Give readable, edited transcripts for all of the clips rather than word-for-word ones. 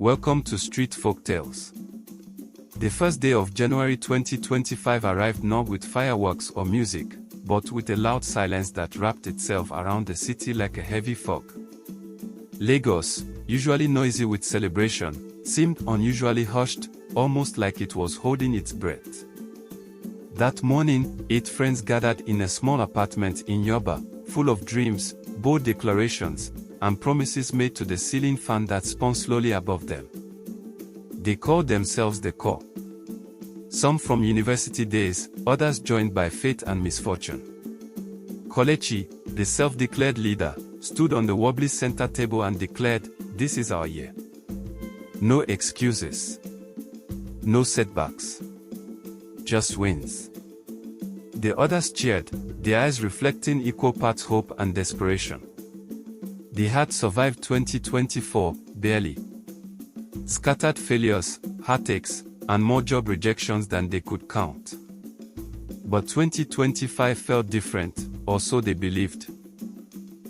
Welcome to Street Folktales. The first day of January 2025 arrived not with fireworks or music, but with a loud silence that wrapped itself around the city like a heavy fog. Lagos, usually noisy with celebration, seemed unusually hushed, almost like it was holding its breath. That morning, 8 friends gathered in a small apartment in Yoba, full of dreams, bold declarations, and promises made to the ceiling fan that spun slowly above them. They called themselves the Core. Some from university days, others joined by fate and misfortune. Kelechi, the self-declared leader, stood on the wobbly center table and declared, "This is our year. No excuses. No setbacks. Just wins." The others cheered, their eyes reflecting equal parts hope and desperation. They had survived 2024, barely. Scattered failures, heartaches, and more job rejections than they could count. But 2025 felt different, or so they believed.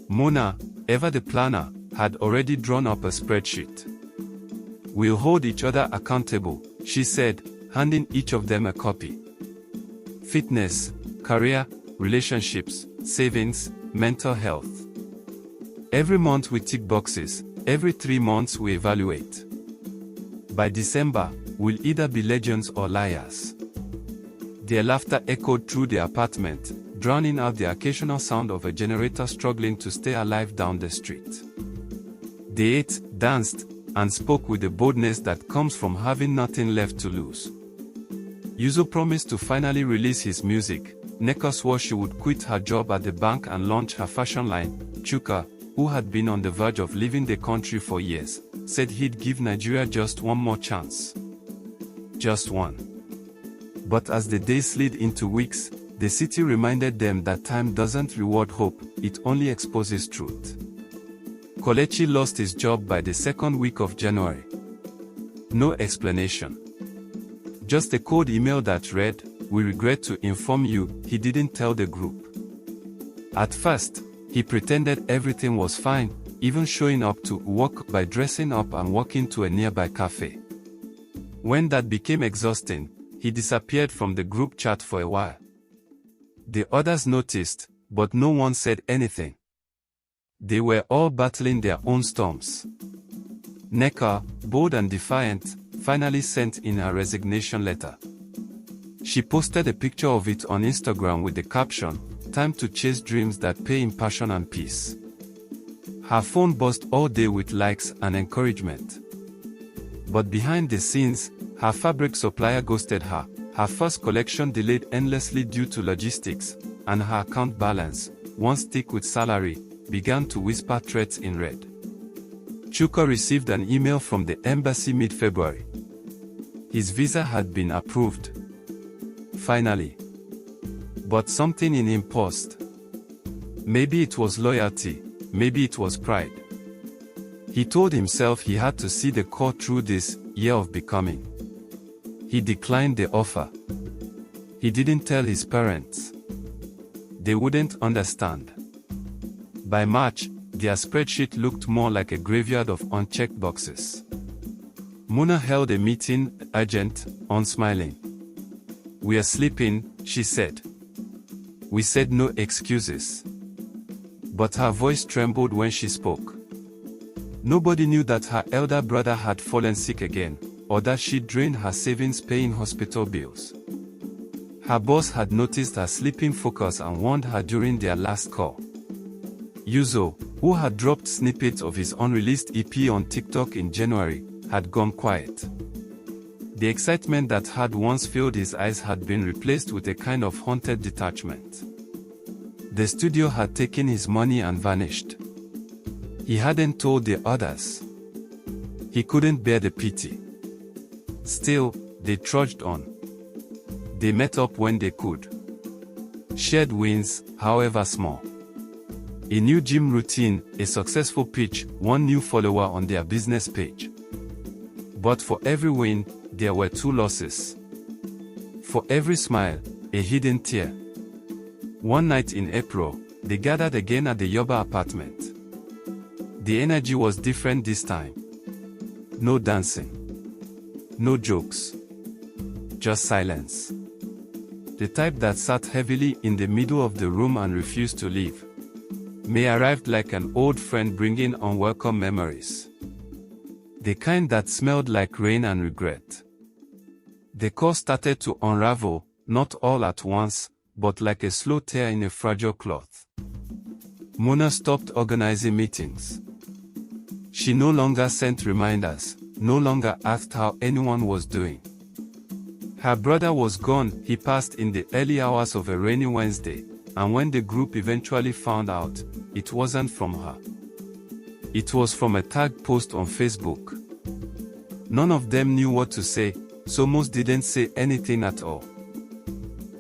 Mona, ever the planner, had already drawn up a spreadsheet. "We'll hold each other accountable," she said, handing each of them a copy. Fitness, career, relationships, savings, mental health. Every month we tick boxes, every 3 months we evaluate. By December, we'll either be legends or liars. Their laughter echoed through the apartment, drowning out the occasional sound of a generator struggling to stay alive down the street. They ate, danced, and spoke with the boldness that comes from having nothing left to lose. Yuzo promised to finally release his music. Nneka swore she would quit her job at the bank and launch her fashion line. Chuka, who had been on the verge of leaving the country for years, said he'd give Nigeria just one more chance. Just one. But as the days slid into weeks, the city reminded them that time doesn't reward hope, it only exposes truth. Kelechi lost his job by the second week of January. No explanation. Just a cold email that read, "We regret to inform you," he didn't tell the group. At first, he pretended everything was fine, even showing up to work by dressing up and walking to a nearby cafe. When that became exhausting, he disappeared from the group chat for a while. The others noticed, but no one said anything. They were all battling their own storms. Nneka, bold and defiant, finally sent in her resignation letter. She posted a picture of it on Instagram with the caption, "Time to chase dreams that pay in passion and peace." Her phone buzzed all day with likes and encouragement. But behind the scenes, her fabric supplier ghosted her, her first collection delayed endlessly due to logistics, and her account balance, once thick with salary, began to whisper threats in red. Chuka received an email from the embassy mid-February. His visa had been approved. Finally. But something in him paused. Maybe it was loyalty, maybe it was pride. He told himself he had to see the core through this year of becoming. He declined the offer. He didn't tell his parents. They wouldn't understand. By March, their spreadsheet looked more like a graveyard of unchecked boxes. Mona held a meeting, urgent, unsmiling. "We are sleeping," she said. "We said no excuses." But her voice trembled when she spoke. Nobody knew that her elder brother had fallen sick again, or that she'd drained her savings paying hospital bills. Her boss had noticed her sleeping focus and warned her during their last call. Yuzo, who had dropped snippets of his unreleased EP on TikTok in January, had gone quiet. The excitement that had once filled his eyes had been replaced with a kind of haunted detachment. The studio had taken his money and vanished. He hadn't told the others. He couldn't bear the pity. Still, they trudged on. They met up when they could. Shared wins, however small. A new gym routine, a successful pitch, one new follower on their business page. But for every win, there were 2 losses. For every smile, a hidden tear. One night in April, they gathered again at the Yoba apartment. The energy was different this time. No dancing. No jokes. Just silence. The type that sat heavily in the middle of the room and refused to leave. May arrived like an old friend bringing unwelcome memories. The kind that smelled like rain and regret. The core started to unravel, not all at once, but like a slow tear in a fragile cloth. Mona stopped organizing meetings. She no longer sent reminders, no longer asked how anyone was doing. Her brother was gone. He passed in the early hours of a rainy Wednesday, and when the group eventually found out, it wasn't from her. It was from a tagged post on Facebook. None of them knew what to say, so most didn't say anything at all.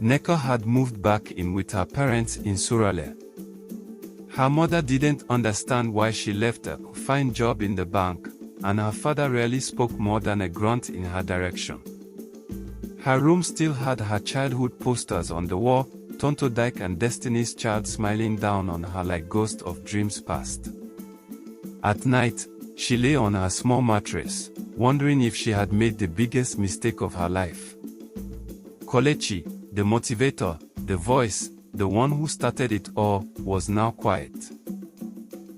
Nneka had moved back in with her parents in Suralere. Her mother didn't understand why she left a fine job in the bank, and her father rarely spoke more than a grunt in her direction. Her room still had her childhood posters on the wall, Tonto Dyke and Destiny's Child smiling down on her like ghosts of dreams past. At night, she lay on her small mattress, wondering if she had made the biggest mistake of her life. Kelechi, the motivator, the voice, the one who started it all, was now quiet.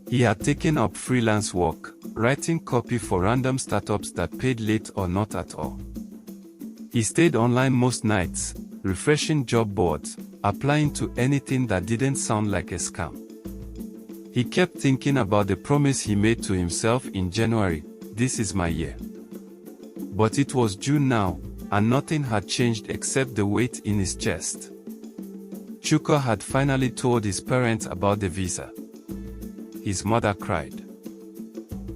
He had taken up freelance work, writing copy for random startups that paid late or not at all. He stayed online most nights, refreshing job boards, applying to anything that didn't sound like a scam. He kept thinking about the promise he made to himself in January, "This is my year." But it was June now, and nothing had changed except the weight in his chest. Chuka had finally told his parents about the visa. His mother cried.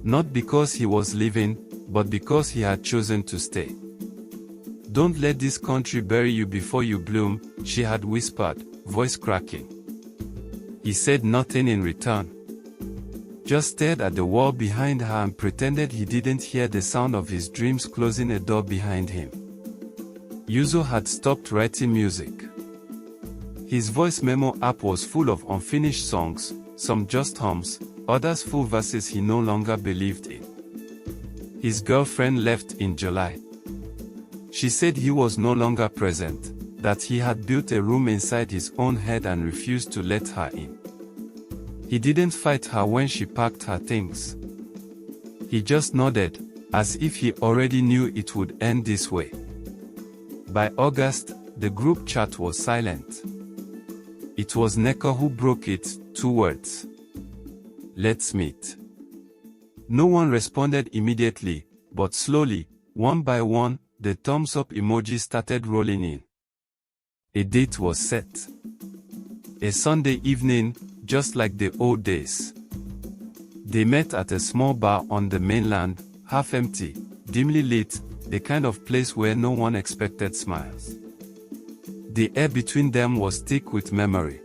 Not because he was leaving, but because he had chosen to stay. "Don't let this country bury you before you bloom," she had whispered, voice cracking. He said nothing in return. Just stared at the wall behind her and pretended he didn't hear the sound of his dreams closing a door behind him. Yuzo had stopped writing music. His voice memo app was full of unfinished songs, some just hums, others full verses he no longer believed in. His girlfriend left in July. She said he was no longer present, that he had built a room inside his own head and refused to let her in. He didn't fight her when she packed her things. He just nodded, as if he already knew it would end this way. By August, the group chat was silent. It was Nneka who broke it, 2 words. "Let's meet." No one responded immediately, but slowly, one by one, the thumbs up emoji started rolling in. A date was set. A Sunday evening, just like the old days. They met at a small bar on the mainland, half empty, dimly lit, the kind of place where no one expected smiles. The air between them was thick with memory.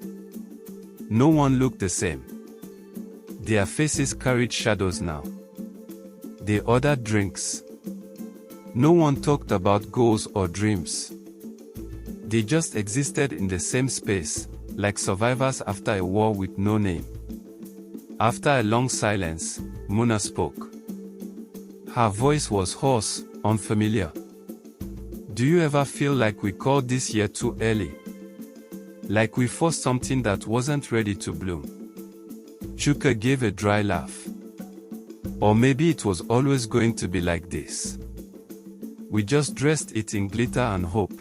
No one looked the same. Their faces carried shadows now. They ordered drinks. No one talked about goals or dreams. They just existed in the same space, like survivors after a war with no name. After a long silence, Mona spoke. Her voice was hoarse, unfamiliar. "Do you ever feel like we called this year too early? Like we forced something that wasn't ready to bloom?" Chuka gave a dry laugh. "Or maybe it was always going to be like this. We just dressed it in glitter and hope."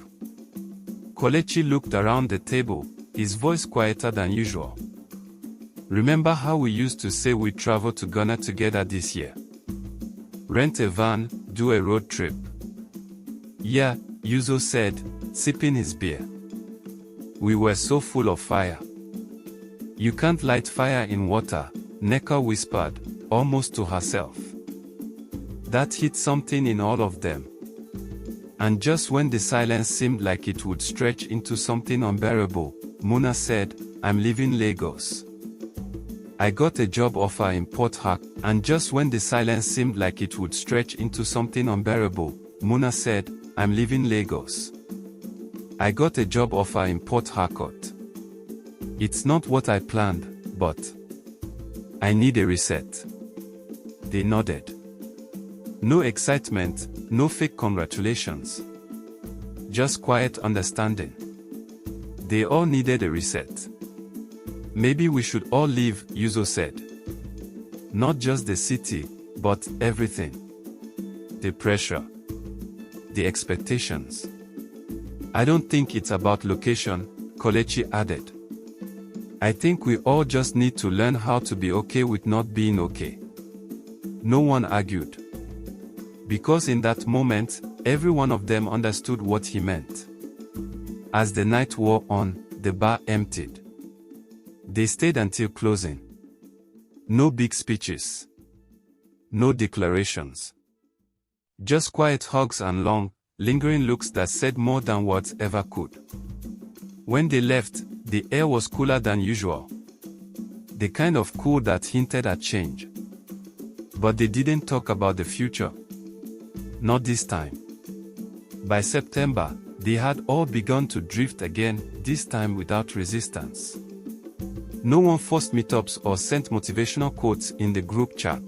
Kelechi looked around the table, his voice quieter than usual. "Remember how we used to say we'd travel to Ghana together this year? Rent a van, do a road trip." "Yeah," Yuzo said, sipping his beer. "We were so full of fire." "You can't light fire in water," Nneka whispered, almost to herself. That hit something in all of them. And just when the silence seemed like it would stretch into something unbearable, Mona said, "I'm leaving Lagos. I got a job offer in Port Harcourt." And just when the silence seemed like it would stretch into something unbearable, Mona said, "I'm leaving Lagos. I got a job offer in Port Harcourt. It's not what I planned, but I need a reset." They nodded. No excitement, no fake congratulations. Just quiet understanding. They all needed a reset. Maybe we should all leave, Yuzo said. Not just the city, but everything. The pressure. The expectations. I don't think it's about location, Kelechi added. I think we all just need to learn how to be okay with not being okay. No one argued. Because in that moment, every one of them understood what he meant. As the night wore on, the bar emptied. They stayed until closing. No big speeches. No declarations. Just quiet hugs and long, lingering looks that said more than words ever could. When they left, the air was cooler than usual. The kind of cool that hinted at change. But they didn't talk about the future. Not this time. By September, they had all begun to drift again, this time without resistance. No one forced meetups or sent motivational quotes in the group chat.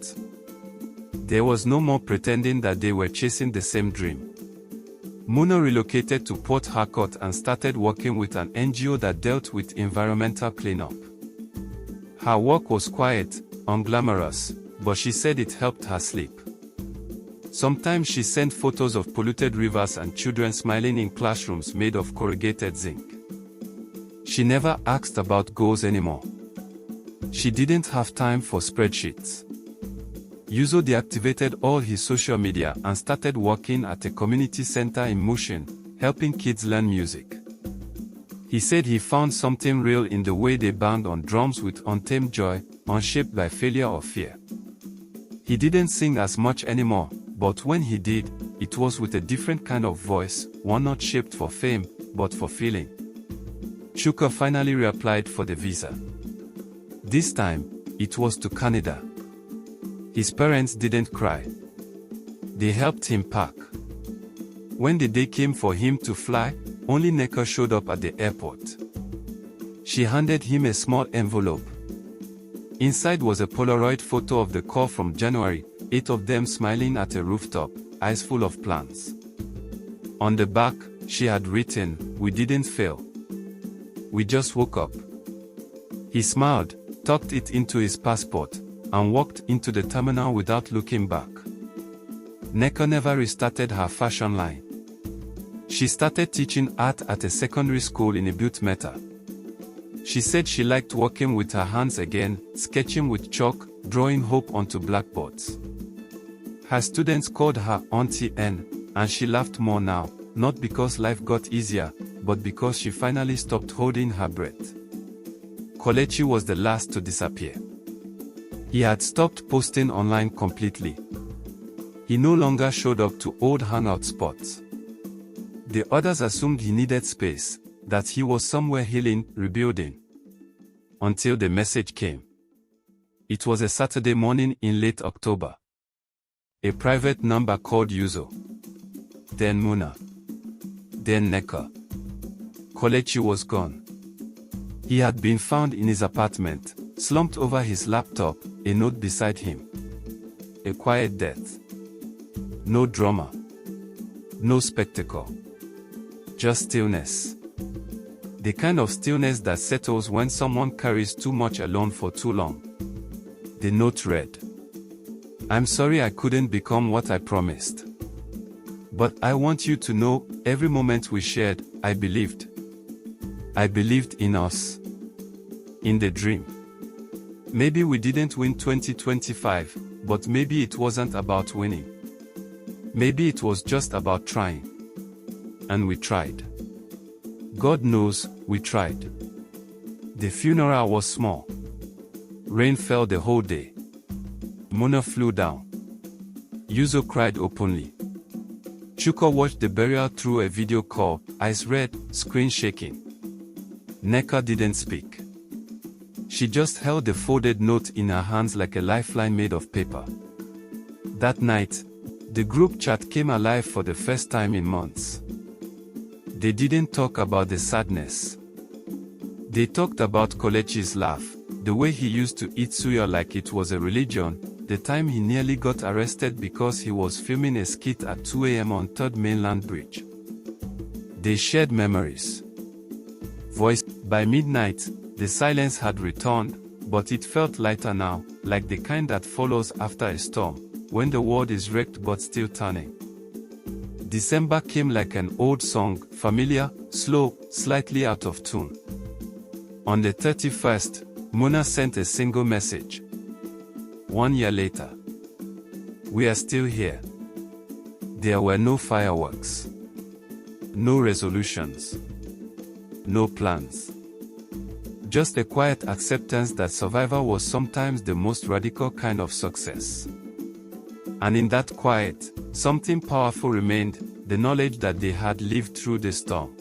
There was no more pretending that they were chasing the same dream. Muna relocated to Port Harcourt and started working with an NGO that dealt with environmental cleanup. Her work was quiet, unglamorous, but she said it helped her sleep. Sometimes she sent photos of polluted rivers and children smiling in classrooms made of corrugated zinc. She never asked about goals anymore. She didn't have time for spreadsheets. Yuzo deactivated all his social media and started working at a community center in Mushin, helping kids learn music. He said he found something real in the way they banged on drums with untamed joy, unshaped by failure or fear. He didn't sing as much anymore, but when he did, it was with a different kind of voice, one not shaped for fame, but for feeling. Chuka finally reapplied for the visa. This time, it was to Canada. His parents didn't cry. They helped him pack. When the day came for him to fly, only Neka showed up at the airport. She handed him a small envelope. Inside was a Polaroid photo of the call from January, 8 of them smiling at a rooftop, eyes full of plans. On the back, she had written, "We didn't fail. We just woke up." He smiled, tucked it into his passport, and walked into the terminal without looking back. Neka never restarted her fashion line. She started teaching art at a secondary school in Ebute-Metta. She said she liked working with her hands again, sketching with chalk, drawing hope onto blackboards. Her students called her Auntie N, and she laughed more now, not because life got easier, but because she finally stopped holding her breath. Kelechi was the last to disappear. He had stopped posting online completely. He no longer showed up to old hangout spots. The others assumed he needed space, that he was somewhere healing, rebuilding. Until the message came. It was a Saturday morning in late October. A private number called Yuzo. Then Muna. Then Neka. Kelechi was gone. He had been found in his apartment, slumped over his laptop, a note beside him. A quiet death. No drama. No spectacle. Just stillness. The kind of stillness that settles when someone carries too much alone for too long. The note read, "I'm sorry I couldn't become what I promised. But I want you to know, every moment we shared, I believed. I believed in us. In the dream. Maybe we didn't win 2025, but maybe it wasn't about winning. Maybe it was just about trying. And we tried. God knows, we tried." The funeral was small. Rain fell the whole day. Muna flew down. Yuzo cried openly. Chuka watched the burial through a video call, eyes red, screen shaking. Neka didn't speak. She just held the folded note in her hands like a lifeline made of paper. That night, the group chat came alive for the first time in months. They didn't talk about the sadness. They talked about Kelechi's laugh, the way he used to eat suya like it was a religion, the time he nearly got arrested because he was filming a skit at 2 a.m. on 3rd Mainland Bridge. They shared memories. Voice. By midnight, the silence had returned, but it felt lighter now, like the kind that follows after a storm, when the world is wrecked but still turning. December came like an old song, familiar, slow, slightly out of tune. On the 31st, Mona sent a single message. 1 year later. We are still here. There were no fireworks. No resolutions. No plans. Just a quiet acceptance that survival was sometimes the most radical kind of success. And in that quiet, something powerful remained, the knowledge that they had lived through the storm.